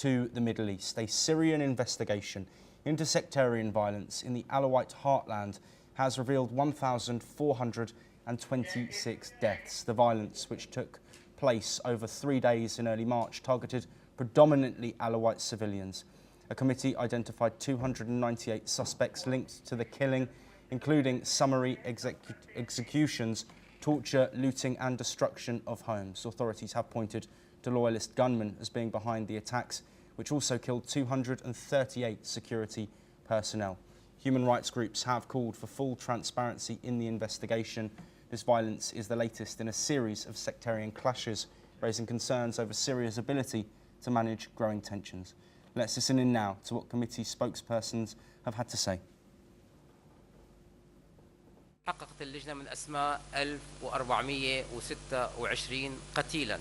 To the Middle East, a Syrian investigation into sectarian violence in the Alawite heartland has revealed 1,426 deaths. The violence, which took place over 3 days in early March, targeted predominantly Alawite civilians. A committee identified 298 suspects linked to the killing, including summary executions, torture, looting and destruction of homes. Authorities have pointed to loyalist gunmen as being behind the attacks, which also killed 238 security personnel. Human rights groups have called for full transparency in the investigation. This violence is the latest in a series of sectarian clashes, raising concerns over Syria's ability to manage growing tensions. Let's listen in now to what committee spokespersons have had to say. حققت اللجنة من أسماء 1426 قتيلا،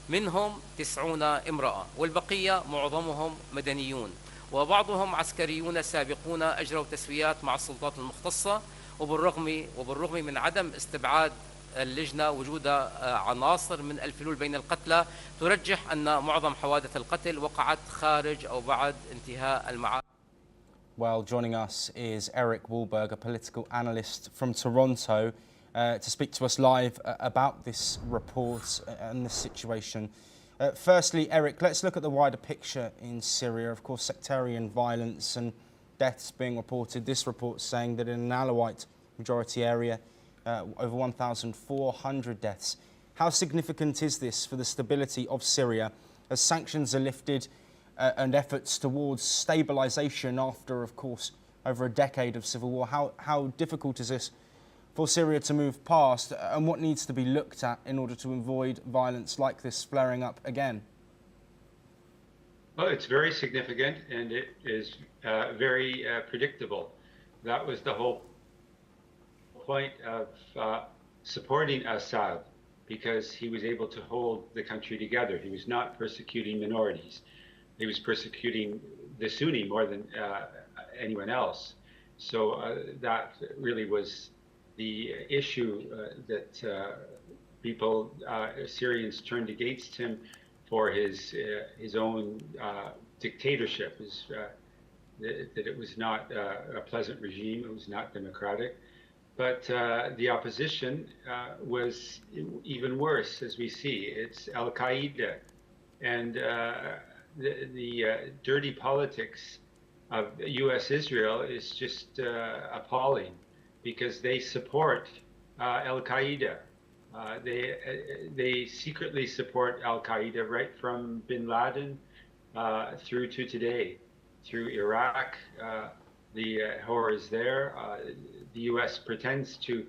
منهم 90 امرأة، والبقية معظمهم مدنيون، وبعضهم عسكريون سابقون أجروا تسويات مع السلطات المختصة. وبالرغم من عدم استبعاد اللجنة وجود عناصر من الفلول بين القتلى، ترجح أن معظم حوادث القتل وقعت خارج أو بعد انتهاء المعارك. Well, joining us is Eric Wahlberg, a political analyst from Toronto, to speak to us live about this report and the situation. Firstly, Eric, let's look at the wider picture in Syria. Of course, sectarian violence and deaths being reported. This report saying that in an Alawite majority area, over 1,400 deaths. How significant is this for the stability of Syria as sanctions are lifted and efforts towards stabilisation after, of course, over a decade of civil war? How difficult is this for Syria to move past, and what needs to be looked at in order to avoid violence like this flaring up again? Well, it's very significant, and it is very predictable. That was the whole point of supporting Assad, because he was able to hold the country together. He was not persecuting minorities. He was persecuting the Sunni more than anyone else. So that really was the issue that people, Syrians, turned against him for his own dictatorship. That it was not a pleasant regime. It was not democratic. But the opposition was even worse, as we see. It's Al-Qaeda, and the dirty politics of U.S.-Israel is just appalling, because they support Al-Qaeda. They secretly support Al-Qaeda right from bin Laden through to today, through Iraq. The horrors there. The U.S. pretends to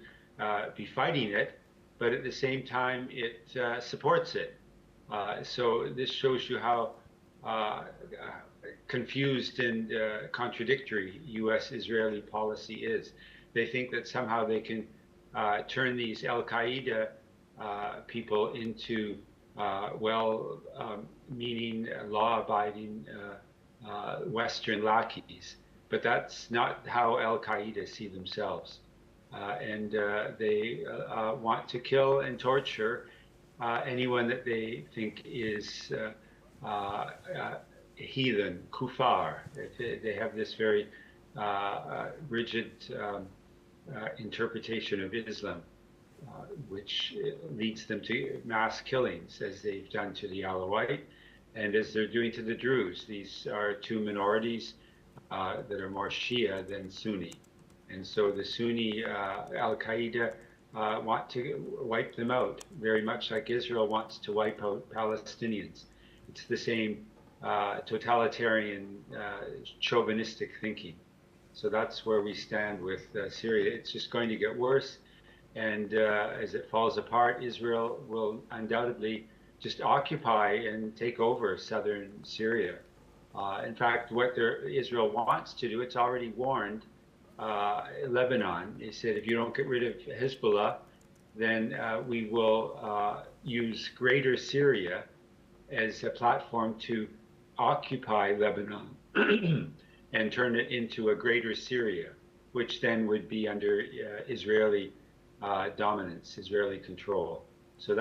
be fighting it, but at the same time it supports it. So this shows you how confused and contradictory U.S.-Israeli policy is. They think that somehow they can turn these Al-Qaeda people into well-meaning, law-abiding Western lackeys. But that's not how Al-Qaeda see themselves. And they want to kill and torture anyone that they think is heathen, kuffar. They have this very rigid interpretation of Islam, which leads them to mass killings, as they've done to the Alawite and as they're doing to the Druze. These are two minorities that are more Shia than Sunni. And so the Sunni Al-Qaeda want to wipe them out, very much like Israel wants to wipe out Palestinians. It's the same totalitarian, chauvinistic thinking. So that's where we stand with Syria. It's just going to get worse. And as it falls apart, Israel will undoubtedly just occupy and take over southern Syria. In fact, what Israel wants to do, it's already warned Lebanon. They said, if you don't get rid of Hezbollah, then we will use Greater Syria as a platform to occupy Lebanon and turn it into a Greater Syria, which then would be under Israeli dominance, Israeli control. So that's